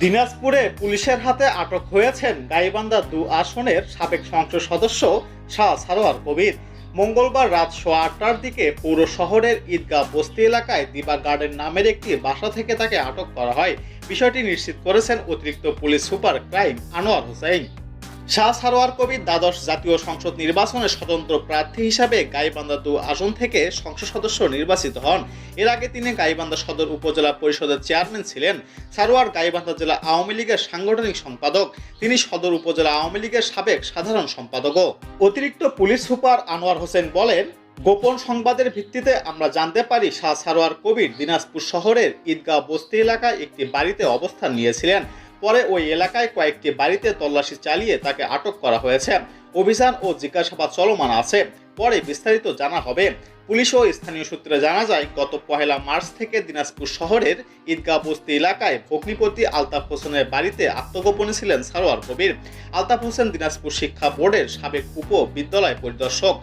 দিনাজপুরে পুলিশের হাতে আটক হয়েছেন গাইবান্ধা ২ আসনের সাবেক সংসদ সদস্য শাহ সারোয়ার কবির। মঙ্গলবার রাত ৮:১৮টার দিকে পৌর শহরের ঈদগাহ বস্তি এলাকায় দিবা গার্ডেন নামের একটি বাসা থেকে তাকে আটক করা হয়। বিষয়টি নিশ্চিত করেছেন অতিরিক্ত police super crime Anwar Hossain. Shah Sarwar Kabir দ্বাদশ জাতীয় সংসদ নির্বাচনে স্বতন্ত্র প্রার্থী হিসাবে গাইবান্ধা ২ আসন থেকে সংসদ সদস্য নির্বাচিত হন। এর আগে তিনি গাইবান্ধা সদর উপজেলা পরিষদের চেয়ারম্যান ছিলেন। সারোয়ার গাইবান্ধা জেলা আওয়ামী লীগের সাংগঠনিক সম্পাদক। তিনি সদর উপজেলা আওয়ামী লীগের সাবেক সাধারণ সম্পাদকও। অতিরিক্ত পুলিশ সুপার আনোয়ার হোসেন বলেন, গোপন সংবাদের ভিত্তিতে আমরা জানতে পারি শাহ সারোয়ার কবির দিনাজপুর শহরের ঈদগাহ বস্তি এলাকায় একটি বাড়িতে অবস্থান নিয়েছিলেন। পরে ওই এলাকায় কয়েকটি বাড়িতে তল্লাশি চালিয়ে তাকে আটক করা হয়েছে। অভিযান ও জিজ্ঞাসাবাদ চলমান আছে, পরে বিস্তারিত জানা হবে। পুলিশ ও স্থানীয় সূত্রে জানা যায়, গত ১ মার্চ থেকে দিনাজপুর শহরের ঈদগাহ বস্তি এলাকায় ভগ্নিপতি আলতাফ হোসেনের বাড়িতে আত্মগোপনে ছিলেন সারোয়ার কবির। আলতাফ হোসেন দিনাজপুর শিক্ষা বোর্ডের সাবেক উপ বিদ্যালয় পরিদর্শক।